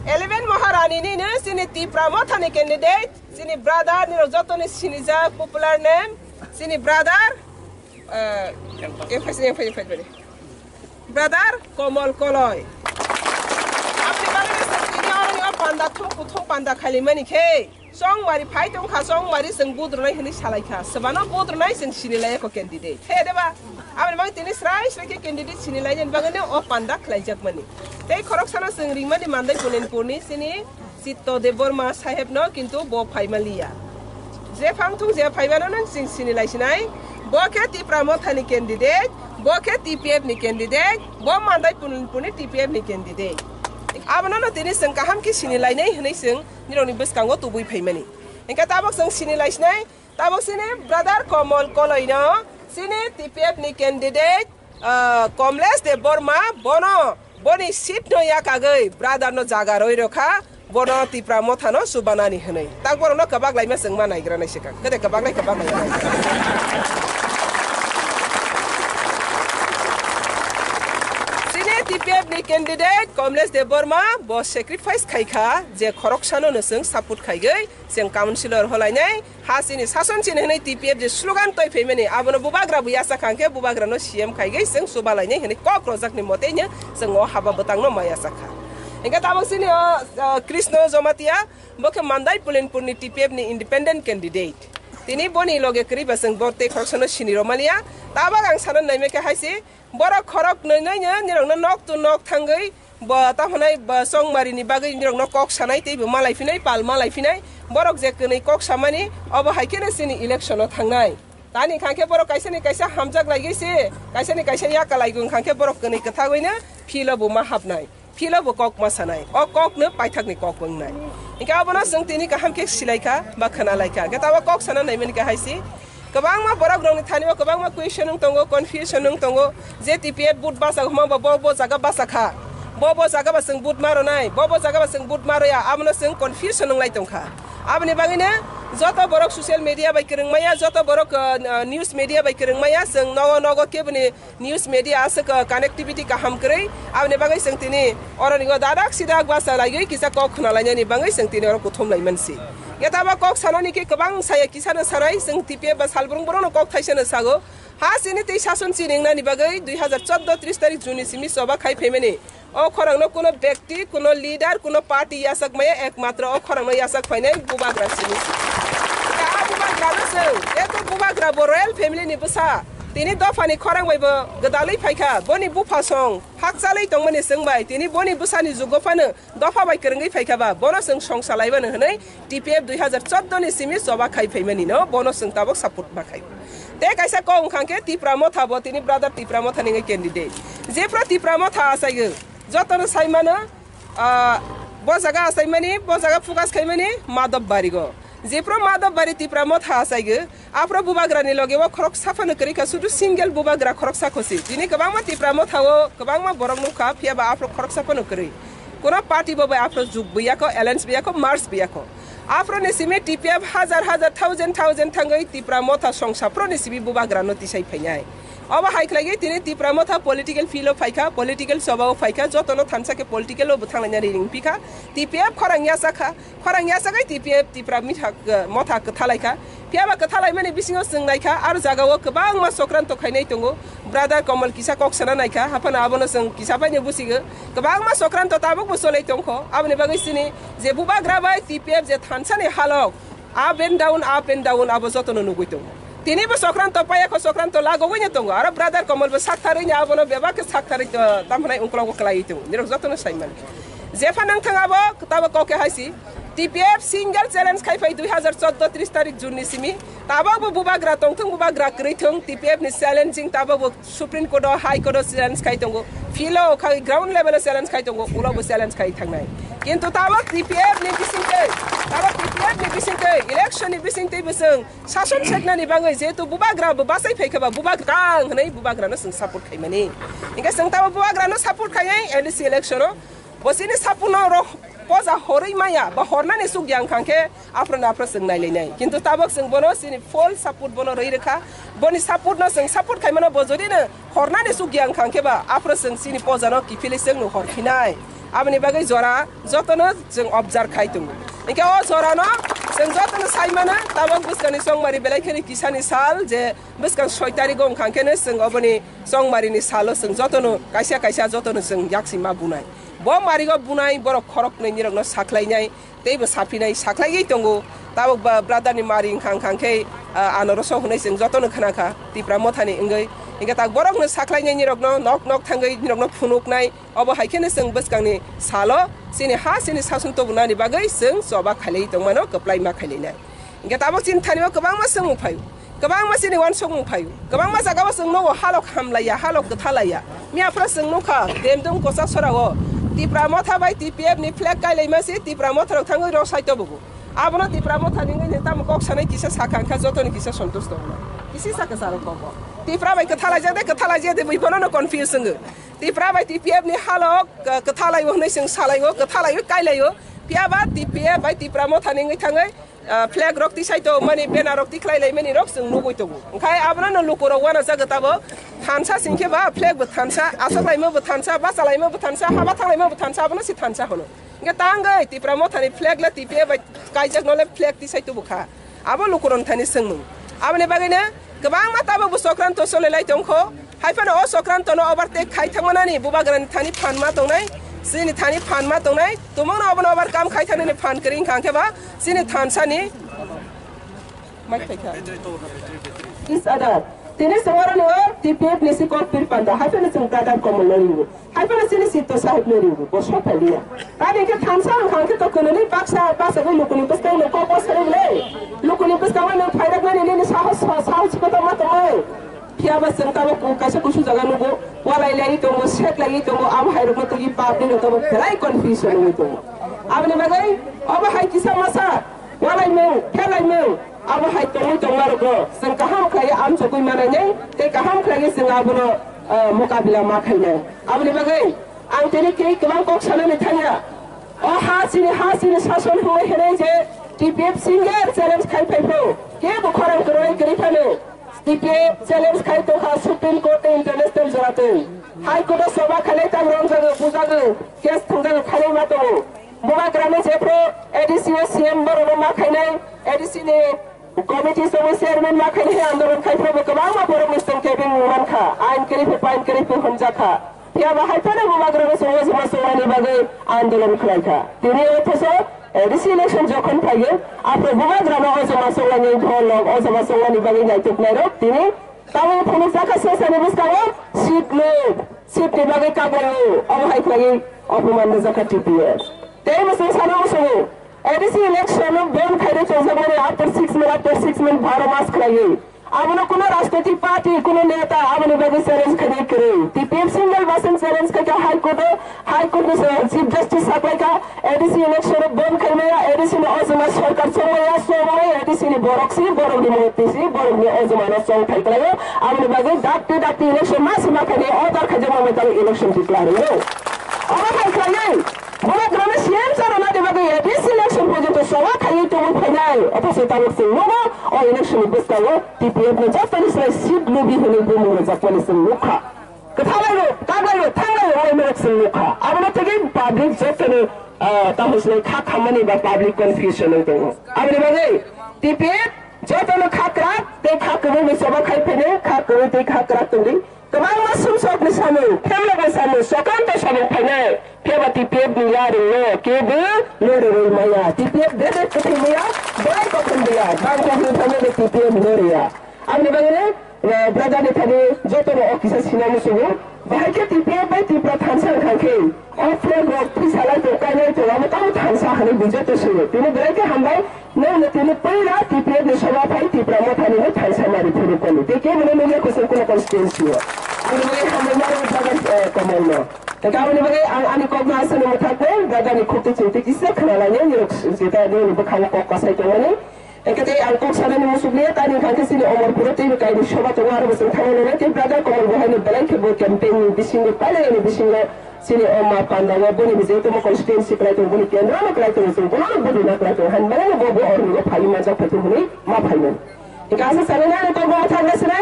11 Maharani ni ne sini ti Pramotha ni candidate sini brother ni joto ni sini ja popular name sini brother brother Komal Koloy apni bangni sini orang ni panda thong panda khali mani ke song mari phai tong kha song mari sing budro nai hini salai kha sabana budro nai sing sini lai ko candidate he deba apni bang tini srai ke candidate sini lai jan bangni o panda khlaijak mani tei khorok sana sing ringma di mandai Pulenpurni sini Sito Deborma sahib no kintu bo phai malia je phang thung je phai bana nan sing sini lai sinai bo ke ti Pramotha ni candidate bo ke TPF ni candidate bo mandai Pulenpurni TPF ni candidate abana no tini sing kaham ki sini lai nei hnai sing nironi bes kango tu bui phai mani engka tabok sing sini lai sinai tabok sini brother Komal Koloy no sini TPF ni candidate Komles Deborma bono boni seat no ya kagai brother no jaga roi rokha bono ti Pramotha no subanani hnai takbor no kabak lai ma sengma naigra nai seka kade kabak lai sini TPF ni candidate Komles Deborma bo sacrifice khaika je khorok sano no seng support khaigai seng councilor holai nai ha sini sason sini hnai TPF je slogan toi phemeni abono bubagra buyasa khangke bubagra no CM khaigai seng subalai nai hnai kok project ni mote nya seng o haba betang no maya sakha engka tabok sini Krishna Zomatia boke mandai Pulenpurni TPF ni independent candidate tini boni loge kri baseng borte khorsono sini romalia tabak ang sanan nai meke haisi bora khorok nai nya nirong no nok tu nok thangai ba ta honai ba song mari ni bagai nirong no kok sanai tei ma lai finai pal ma lai finai borok je knai kok samani aba haikene sini election o thangnai tani khangke borok kaisa hamjak laigi se kaisa ya kalai gung khangke borok knai katha goina philo bu ma hapnai philo bu kok ma sanai o kok no paithak ni kok bungnai ingka abona sing tini kaham ke silaika ba khana laika gatawa kok sana nai meni ka haisi kabang ma borok rong ni thani ba kabang ma question tongo confusion tongo je TPF bud basa ma ba bo jaga basa kha bo jaga ba sing bud maro nai bo jaga ba sing bud maro ya amno sing confusion nang lai tongkha abni bangine joto borok social media bai kereng maya joto borok news media bai kereng maya sing nogo ke bani news media asak connectivity ka ham krei abni bangai sing tini orani go dadak sidak basa lagi kisa kok khuna lai ni bangai sing tini orok kuthom lai mansi yataba kok sanani ke kabang saya kisana sarai sing TPF ba salbrung borono kok thaisana sago ha sini tei sason chining na ni bagai 2014 30 तारिख जुनि सिमी सभा खाइ फेमेनि ओ खरंग न कोनो व्यक्ति कोनो leader कोनो party यासक मय एकमात्र ओ खरंग न यासक फैनै बुबाग्रा सिमी का बुबाग्रा नसौ एतो बुबाग्रा बो रॉयल फैमिली नि बसा तिनी दफानि खरंग बायबो गदालै फाइखा बनि बुफासं हाकजालै तंमनि सोंबाय तिनी बनि बुसानि जुगफानो दफा बाय करंगै फाइखाबा बनो सों संसालायबनो हनै TPF 2014 नि सिमी सभा खाइ फेमेनि न बनो सों ताबक सपोर्ट बाखाइ ते कैसा को उखांके ती Pramotha bo tini brother ती Pramotha ni candidate je pro ती Pramotha asaigo jotono saimano bo jaga asaimani bo jaga fugas khaimani madab barigo je pro madab bari ती Pramotha asaigo afro bubagra ni loge wo khorok safa no kari ka sudu single bubagra khorok sa khosi tini kabang ma ती Pramotha wo kabang ma borok nu kha phia ba afro khorok safa no kari kona party bo ba afro jug biya ko alliance biya ko mars biya ko afro ne simi TPF hazar thousand thangai ती Pramotha songsa pro ne simi bubagra no tisai phainyai aba haik lagi tini ती Pramotha political feel of faika political sabao faika jotono thansa ke political lo buthangna ring pika TPF khorangya sakha kai TPF ती Pramotha kathalaika piaba kathalai mani bisingo singnaika ar jagao kabang ma sokranto khainai tongo brother Komal kisa kok sana naika hapana abono sing kisa pai ne busigo kabang ma sokranto tabuk busolai tongkho abni bagai sini je bubagra bai TPF je thansa ni halok up and down abo jotono nugui tongo tini bo sokranto paya ko sokranto lago gonya tongo ara brother Komal bo sakthari nya abono beba ke sakthari tamnai ungklo ko klai tongo niro jotono saiman je fanang thangabo tabo ko ke haisi TPF single challenge khai phai 2014 30 तारिख जुन नि Simi Tabo बुबाग्रा तंथं बुबाग्रा क्रिथं TPF नि challenging Tabo supreme court high court challenge खाइ तंगो फिलो खाइ ground level challenge खाइ तंगो उलाबो challenge खाइ थांनाय किन्तु Tabo TPF नि बिसिंकै इलेक्शन नि बिसिंकै बसं शासन सेक्ना नि बाङै जेतु बुबाग्रा बासै फैखबा बुबाग्रा हनै बुबाग्रा न सं सपोर्ट खाइ माने इंगा सं ताबो बुबाग्रा न सपोर्ट खाइ एलसी इलेक्शन बसिनि सपोर्ट न poza horai maya ba horna ne sug yang khangke afro sing nai lenai kintu tabak sing bono sini full support bono rei rekha boni support na sing support khaimana bojori ne horna ne sug yang khangke ba afro sing sini poza no ki fili sing no hor khinai aboni bagai jora jotono जों observe khaitung inke o jora no जों jotono saimana tabang buskani songmari belaikani kisani sal je buskan 6 tarik gong khangkene जों oboni songmari ni salo जों jotono kaisa jotono जों yaksima bunai bo marigo bunai boro khorok nei nirokno saklainai teibo sapinai saklai tongo tabok brother ni mari khangkhangke anoroso hunai जों jotono khanaka tipra mothani ingai inga tak borok no saklainai nirokno nok thangai nirokno phunuknai obo haikene जों buskani salo sini ha sini sasun to bunani bagai जों soba khalei tongmano kaplai ma khaileinai inga tabok chin thaniwa kabang ma sung phayu kabang ma sini wan sung phayu kabang ma jagawa जों no halok hamlaya halok gathalaya miafra जों no kha demdum kosa sorawo tipra motha bai TPF ni flag kailai masi tipra motha rok thangai ro saito bugu abono tipra motha ni ngai tam kok sanai kisa sakangkha jotoni kisa santosh tongna kisi saka saro koko tipra bai kathala jade bai bono no confusion tipra bai TPF ni halok kathalai honai sing salai go kathalai kailai yo piaba TPF bai tipra motha ni ngai thangai flag rok ti saito mani banner rok ti khlailai mani rok sing nugoi togu khai abono no lukoro wana jagatabo thansa singke ba flag bo thansa asaklai mo bo thansa basalai mo bo thansa haba thanglai mo bo thansa abono si thansa hono inga tangai tipra motha ni flag la TPF bai kaijak no le flag ti saito bukha abo lukoron thani singmung abone bagina gabang mata bo sokranto solelai tongkho haifano o sokranto no overtake khai thangmanani bubagran thani phanma tongnai sini thani phanma tongnai tumong abono over kam khai thani ni phan kring khangke ba sini thansani mai khaika is ada tini semua no TPF ni si kok pir panda haifano sing tada komolori haifano sini sito sahib lori bo sopalia tadi ke thansa khangke to kononi paksa go lukuni pasta no ko sare le lukuni pasta no phaira gani ni sahas ko to mato piaba sengkalo ko kasa kusu jaga nugo walai lagi to mo set lagi to mo am hairo ko gi pap ni to mo very confusion ni to abne bagai aba hai kisa masa walai me khelai me aba hai to mo to maro ko seng kaham khai am so koi mana nei te kaham khai seng abono mukabila ma khai nei abne bagai ang tene ke kebang kok sana ni thanya o hasini sason ho here je TPF singer challenge khai phaifo ke bo khorang koroi kri phane TPF challenge khai to kha Supreme Court international jarate High Court soba khale tam rong jaga bujaga case thangga khale ma to moga grame chepro ADC CM boro ma khainai ADC ne committee sobo chairman ma khainai andolon khai pro kabang ma boro mistong kebing man kha ain kri pe hamja kha pia ba haifana moga grame sobo sama sowani bagai andolon khlai kha tini othoso ADC election যখন থাকে আপনি বুবাগ্রামে অজমা সোলানি ধরলক অজমা সোলানি বাগি যাইতুক নাইরো তিনি তাও phone জাকা সেসানি বুঝকাও seat বাগি কাগলো অবহাই লাগি অপমান জাকা TPS তেই মসে সানো মসো ADC election বন খাইরে চলজামানে after 6 months 12 মাস খাইয়ে আমনো কোন রাজনৈতিক পার্টি কোন নেতা আমনো বাগি চ্যালেঞ্জ খাই করে TPF সিঙ্গেল বাসন চ্যালেঞ্জ কা high court chief justice supply কা ADC election বন খাইনে ADC ne ozma সরকার সময়া সময় ADC ne borokni borokni ozma na song khai kala আমনো বাগি ডাকতে election মাস মা খাইনে অদার খাজমা মেতাল election ডিক্লেয়ার হলো অবা খাই খাই বড় গ্রামে সিএম চারনা দেবাগে ADC election পর্যন্ত সবা খাই তো ফাইনাল অথচ তার সিংহ ও election বস্তাও TPF ne জাপানিস লাই সিট লবি হলে বমো জাপানিস মুখা কথালাইলো কাগলাইলো থাংলাইলো ওই election মুখা আমনা থেকে পাবলিক জেনে তাহলে খামানি বা পাবলিক কনফিউশন হইতো আমনে বাগে TPF জতনো খাকরা তে খাকরে নে সবা খাই ফেনে খাকরে তে খাকরা তুমি Kemang masuk sok ni samu, kemang samu, sokan to samu panai. Keba TPF ni lari lo, kebe lori maya. TPF dede keti maya, baik kau dia. Bang kau ni panai de TPF lori ya. Amne bagaimana? Brother ni tadi jodoh lo kisah sinamu suhu. Baik TPF baik TPF thansa kaki. Offline waktu salah tu kaya tu, kamu tahu thansa hari bijak tu suhu. Tini baik hambai, ni tini pera TPF ni sebab baik TPF mau thani ni thansa mari puru kali. Teke mana mana kusen kuna konstitusi. Ani bagai hambai mari bagai komono. Tetapi ni bagai ani kau bahasa ni mutakwe, brother ni kutu cinta kisah kenalannya ni kita ni berkawan kau kasai tu ni. Ekate angkok sana ni musuhnya tadi kaki sini umur putih kain shoba tu orang bersama kawan orang tu brother kawan bukan ni belai kebut campaign bising pala ni bising sini oma pandawa buni bising tu mau konstitusi kelai tu buni kendra nak kelai tu musuh bukan budi nak kelai tu han mana orang ni pagi macam tu buni ma pagi. Ika asa sana ni kau bawa tangga sana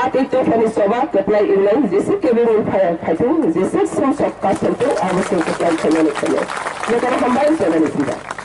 Atito Fanisoba, Kapla Inland, Jesse Kevin Fighting, Jesse Sons of Castle, I was going to tell you. You can combine 7.